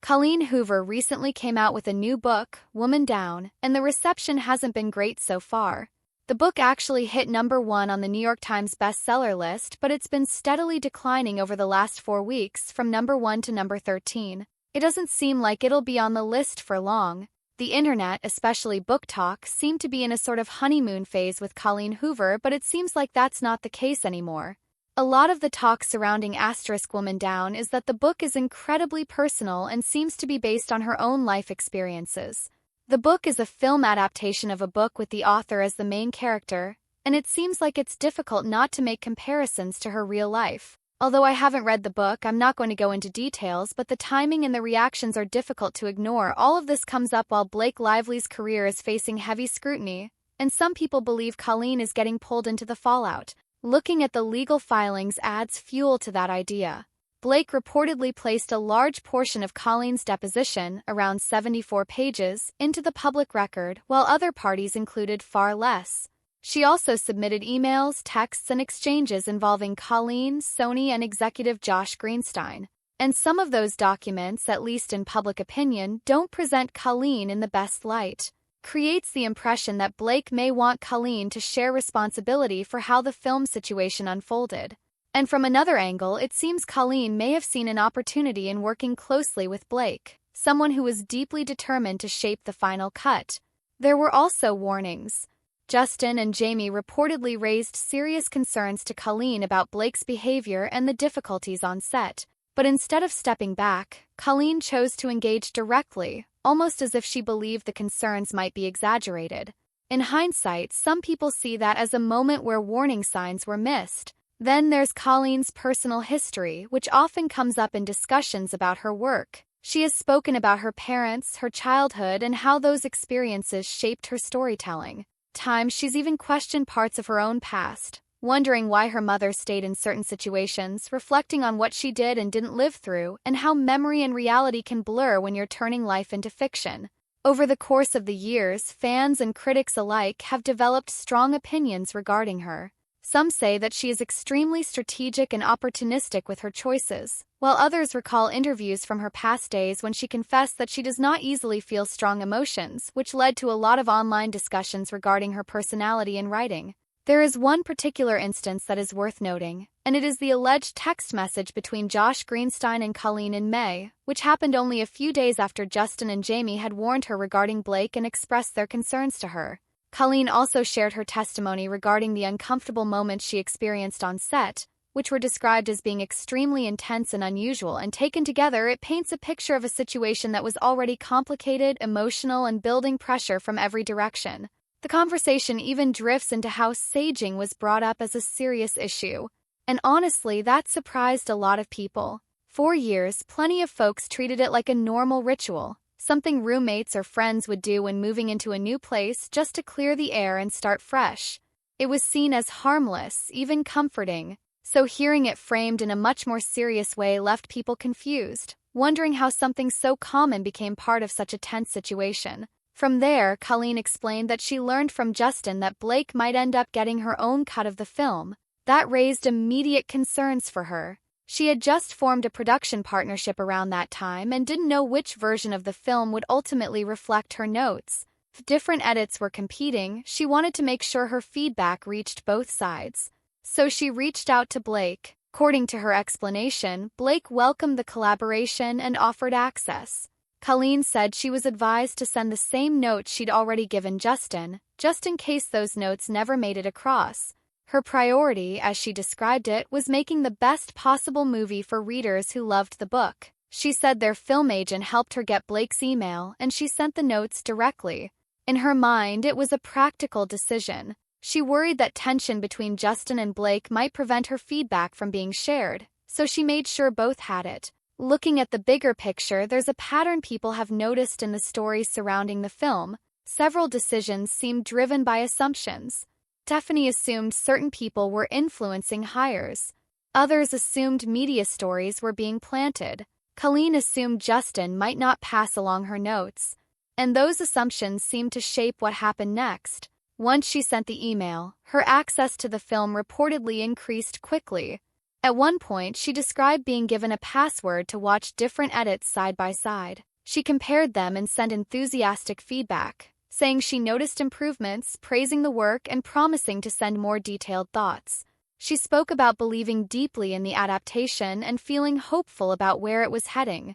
Colleen Hoover recently came out with a new book, Woman Down, and the reception hasn't been great so far. The book actually hit #1 on the New York Times bestseller list, but it's been steadily declining over the last 4 weeks, from #1 to #13. It doesn't seem like it'll be on the list for long. The internet, especially Book Talk, seemed to be in a sort of honeymoon phase with Colleen Hoover, but it seems like that's not the case anymore. A lot of the talk surrounding *Woman Down is that the book is incredibly personal and seems to be based on her own life experiences. The book is a film adaptation of a book with the author as the main character, and it seems like it's difficult not to make comparisons to her real life. Although I haven't read the book, I'm not going to go into details, but the timing and the reactions are difficult to ignore. All of this comes up while Blake Lively's career is facing heavy scrutiny, and some people believe Colleen is getting pulled into the fallout. Looking at the legal filings adds fuel to that idea. Blake reportedly placed a large portion of Colleen's deposition, around 74 pages, into the public record, while other parties included far less. She also submitted emails, texts, and exchanges involving Colleen, Sony, and executive Josh Greenstein. And some of those documents, at least in public opinion, don't present Colleen in the best light. Creates the impression that Blake may want Colleen to share responsibility for how the film situation unfolded. And from another angle, it seems Colleen may have seen an opportunity in working closely with Blake, someone who was deeply determined to shape the final cut. There were also warnings. Justin and Jamie reportedly raised serious concerns to Colleen about Blake's behavior and the difficulties on set. But instead of stepping back, Colleen chose to engage directly, almost as if she believed the concerns might be exaggerated. In hindsight, some people see that as a moment where warning signs were missed. Then there's Colleen's personal history, which often comes up in discussions about her work. She has spoken about her parents, her childhood, and how those experiences shaped her storytelling. Times she's even questioned parts of her own past, wondering why her mother stayed in certain situations, reflecting on what she did and didn't live through, and how memory and reality can blur when you're turning life into fiction. Over the course of the years, fans and critics alike have developed strong opinions regarding her. Some say that she is extremely strategic and opportunistic with her choices, while others recall interviews from her past days when she confessed that she does not easily feel strong emotions, which led to a lot of online discussions regarding her personality and writing. There is one particular instance that is worth noting, and it is the alleged text message between Josh Greenstein and Colleen in May, which happened only a few days after Justin and Jamie had warned her regarding Blake and expressed their concerns to her. Colleen also shared her testimony regarding the uncomfortable moments she experienced on set, which were described as being extremely intense and unusual, and taken together it paints a picture of a situation that was already complicated, emotional, and building pressure from every direction. The conversation even drifts into how saging was brought up as a serious issue. And honestly, that surprised a lot of people. For years, plenty of folks treated it like a normal ritual, something roommates or friends would do when moving into a new place just to clear the air and start fresh. It was seen as harmless, even comforting, so hearing it framed in a much more serious way left people confused, wondering how something so common became part of such a tense situation. From there, Colleen explained that she learned from Justin that Blake might end up getting her own cut of the film. That raised immediate concerns for her. She had just formed a production partnership around that time and didn't know which version of the film would ultimately reflect her notes. If different edits were competing, she wanted to make sure her feedback reached both sides. So she reached out to Blake. According to her explanation, Blake welcomed the collaboration and offered access. Colleen said she was advised to send the same notes she'd already given Justin, just in case those notes never made it across. Her priority, as she described it, was making the best possible movie for readers who loved the book. She said their film agent helped her get Blake's email, and she sent the notes directly. In her mind, it was a practical decision. She worried that tension between Justin and Blake might prevent her feedback from being shared, so she made sure both had it. Looking at the bigger picture, there's a pattern people have noticed in the stories surrounding the film. Several decisions seem driven by assumptions. Stephanie assumed certain people were influencing hires. Others assumed media stories were being planted. Colleen assumed Justin might not pass along her notes. And those assumptions seemed to shape what happened next. Once she sent the email, her access to the film reportedly increased quickly. At one point, she described being given a password to watch different edits side by side. She compared them and sent enthusiastic feedback, saying she noticed improvements, praising the work, and promising to send more detailed thoughts. She spoke about believing deeply in the adaptation and feeling hopeful about where it was heading.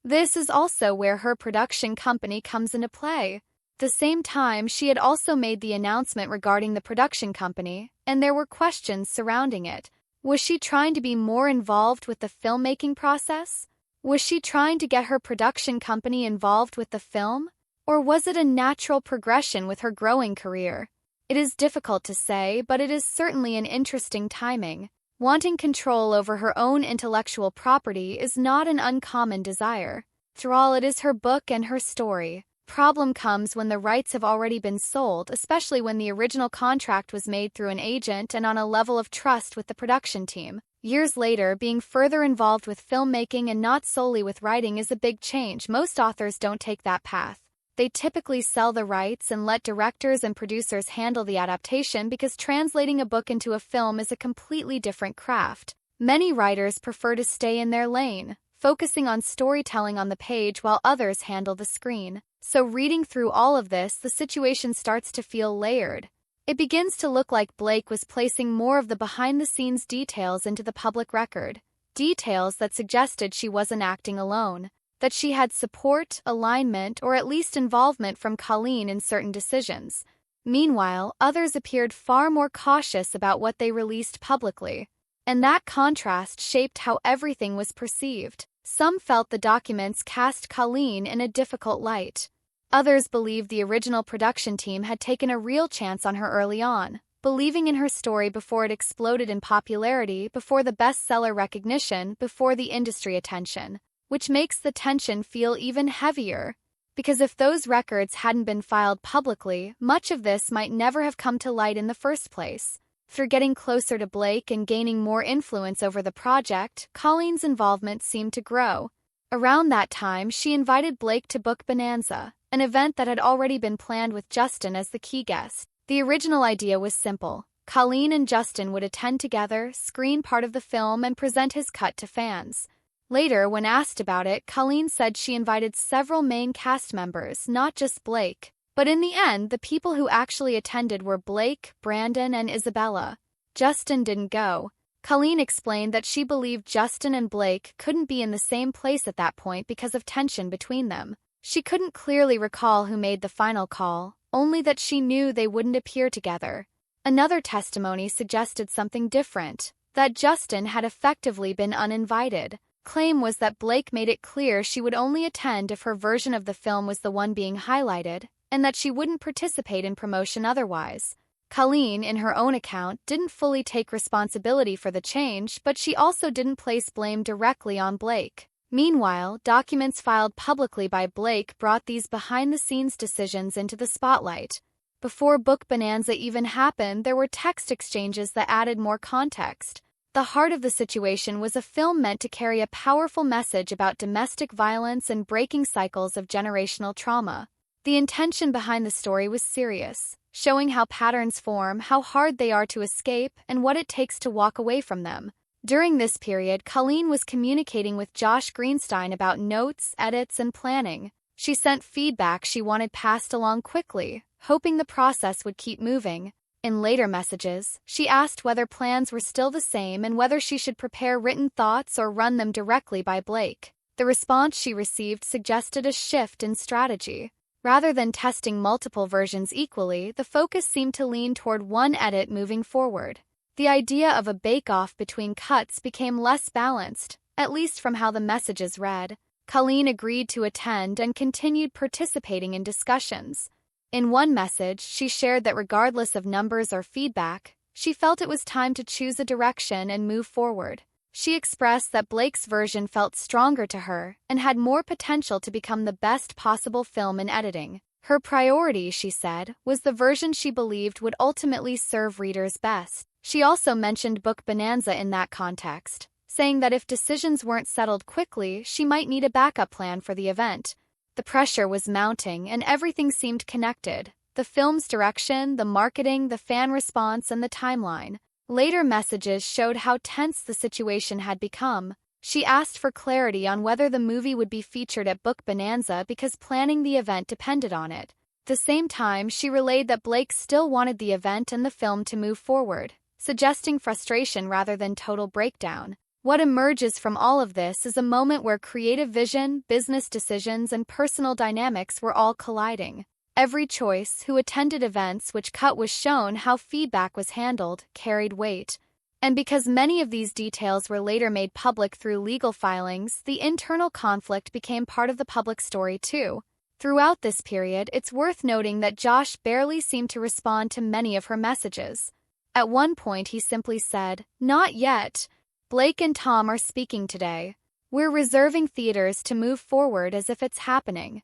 This is also where her production company comes into play. At the same time, she had also made the announcement regarding the production company, and there were questions surrounding it. Was she trying to be more involved with the filmmaking process? Was she trying to get her production company involved with the film? Or was it a natural progression with her growing career? It is difficult to say, but it is certainly an interesting timing. Wanting control over her own intellectual property is not an uncommon desire. After all, it is her book and her story. Problem comes when the rights have already been sold, especially when the original contract was made through an agent and on a level of trust with the production team. Years later, being further involved with filmmaking and not solely with writing is a big change. Most authors don't take that path. They typically sell the rights and let directors and producers handle the adaptation because translating a book into a film is a completely different craft. Many writers prefer to stay in their lane, focusing on storytelling on the page while others handle the screen. So reading through all of this, the situation starts to feel layered. It begins to look like Blake was placing more of the behind-the-scenes details into the public record, details that suggested she wasn't acting alone, that she had support, alignment, or at least involvement from Colleen in certain decisions. Meanwhile, others appeared far more cautious about what they released publicly, and that contrast shaped how everything was perceived. Some felt the documents cast Colleen in a difficult light. Others believed the original production team had taken a real chance on her early on, believing in her story before it exploded in popularity, before the bestseller recognition, before the industry attention. Which makes the tension feel even heavier, because if those records hadn't been filed publicly, much of this might never have come to light in the first place. Through getting closer to Blake and gaining more influence over the project, Colleen's involvement seemed to grow. Around that time, she invited Blake to Book Bonanza, an event that had already been planned with Justin as the key guest. The original idea was simple. Colleen and Justin would attend together, screen part of the film, and present his cut to fans. Later, when asked about it, Colleen said she invited several main cast members, not just Blake. But in the end, the people who actually attended were Blake, Brandon, and Isabella. Justin didn't go. Colleen explained that she believed Justin and Blake couldn't be in the same place at that point because of tension between them. She couldn't clearly recall who made the final call, only that she knew they wouldn't appear together. Another testimony suggested something different, that Justin had effectively been uninvited. Claim was that Blake made it clear she would only attend if her version of the film was the one being highlighted, and that she wouldn't participate in promotion otherwise. Colleen, in her own account, didn't fully take responsibility for the change, but she also didn't place blame directly on Blake. Meanwhile, documents filed publicly by Blake brought these behind-the-scenes decisions into the spotlight. Before Book Bonanza even happened, there were text exchanges that added more context. The heart of the situation was a film meant to carry a powerful message about domestic violence and breaking cycles of generational trauma. The intention behind the story was serious, showing how patterns form, how hard they are to escape, and what it takes to walk away from them. During this period, Colleen was communicating with Josh Greenstein about notes, edits, and planning. She sent feedback she wanted passed along quickly, hoping the process would keep moving. In later messages, she asked whether plans were still the same and whether she should prepare written thoughts or run them directly by Blake. The response she received suggested a shift in strategy. Rather than testing multiple versions equally, the focus seemed to lean toward one edit moving forward. The idea of a bake-off between cuts became less balanced, at least from how the messages read. Colleen agreed to attend and continued participating in discussions. In one message, she shared that regardless of numbers or feedback, she felt it was time to choose a direction and move forward. She expressed that Blake's version felt stronger to her and had more potential to become the best possible film in editing. Her priority, she said, was the version she believed would ultimately serve readers best. She also mentioned Book Bonanza in that context, saying that if decisions weren't settled quickly, she might need a backup plan for the event. The pressure was mounting and everything seemed connected. The film's direction, the marketing, the fan response, and the timeline. Later messages showed how tense the situation had become. She asked for clarity on whether the movie would be featured at Book Bonanza because planning the event depended on it. At the same time, she relayed that Blake still wanted the event and the film to move forward, suggesting frustration rather than total breakdown. What emerges from all of this is a moment where creative vision, business decisions, and personal dynamics were all colliding. Every choice, who attended events, which cut was shown, how feedback was handled, carried weight. And because many of these details were later made public through legal filings, the internal conflict became part of the public story too. Throughout this period, it's worth noting that Josh barely seemed to respond to many of her messages. At one point he simply said, "Not yet. Blake and Tom are speaking today. We're reserving theaters to move forward as if it's happening."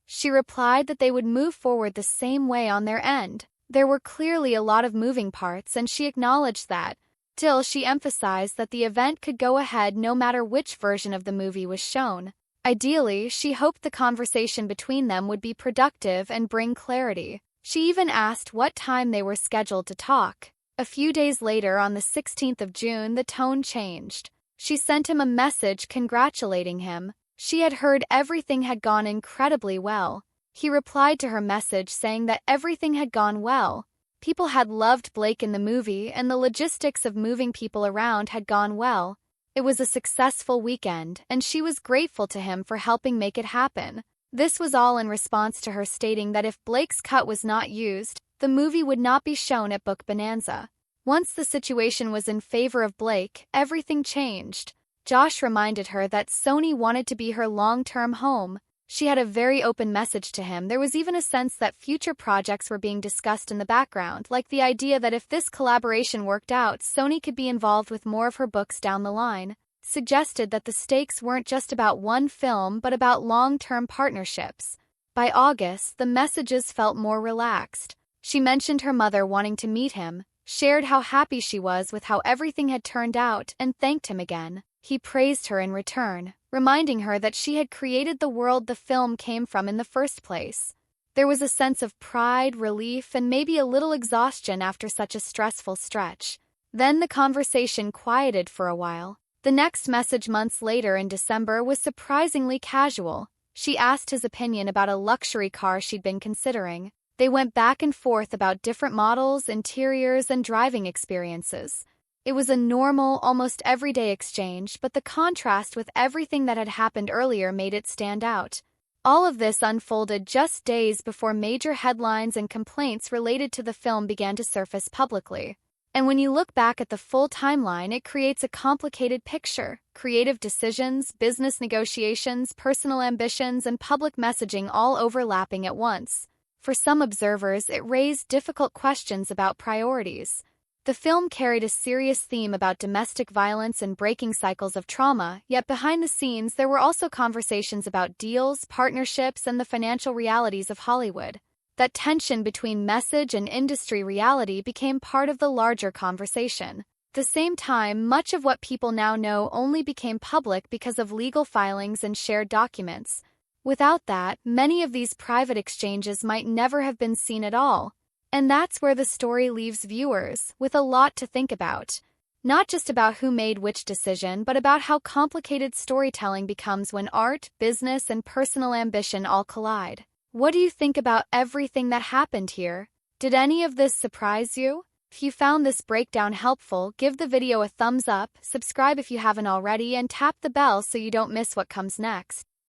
She replied that they would move forward the same way on their end. There were clearly a lot of moving parts, and she acknowledged that. Still, she emphasized that the event could go ahead no matter which version of the movie was shown. Ideally, she hoped the conversation between them would be productive and bring clarity. She even asked what time they were scheduled to talk. A few days later, on the 16th of June, the tone changed. She sent him a message congratulating him. She had heard everything had gone incredibly well. He replied to her message saying that everything had gone well. People had loved Blake in the movie, and the logistics of moving people around had gone well. It was a successful weekend, and she was grateful to him for helping make it happen. This was all in response to her stating that if Blake's cut was not used, the movie would not be shown at Book Bonanza. Once the situation was in favor of Blake, everything changed. Josh reminded her that Sony wanted to be her long-term home. She had a very open message to him. There was even a sense that future projects were being discussed in the background, like the idea that if this collaboration worked out, Sony could be involved with more of her books down the line. Suggested that the stakes weren't just about one film but about long-term partnerships. By August, the messages felt more relaxed. She mentioned her mother wanting to meet him, shared how happy she was with how everything had turned out, and thanked him again. He praised her in return, reminding her that she had created the world the film came from in the first place. There was a sense of pride, relief, and maybe a little exhaustion after such a stressful stretch. Then the conversation quieted for a while. The next message months later in December was surprisingly casual. She asked his opinion about a luxury car she'd been considering. They went back and forth about different models, interiors, and driving experiences. It was a normal, almost everyday exchange, but the contrast with everything that had happened earlier made it stand out. All of this unfolded just days before major headlines and complaints related to the film began to surface publicly. And when you look back at the full timeline, it creates a complicated picture. Creative decisions, business negotiations, personal ambitions, and public messaging all overlapping at once. For some observers, it raised difficult questions about priorities. The film carried a serious theme about domestic violence and breaking cycles of trauma, yet behind the scenes there were also conversations about deals, partnerships, and the financial realities of Hollywood. That tension between message and industry reality became part of the larger conversation. At the same time, much of what people now know only became public because of legal filings and shared documents. Without that, many of these private exchanges might never have been seen at all. And that's where the story leaves viewers with a lot to think about. Not just about who made which decision, but about how complicated storytelling becomes when art, business, and personal ambition all collide. What do you think about everything that happened here? Did any of this surprise you? If you found this breakdown helpful, give the video a thumbs up, subscribe if you haven't already, and tap the bell so you don't miss what comes next.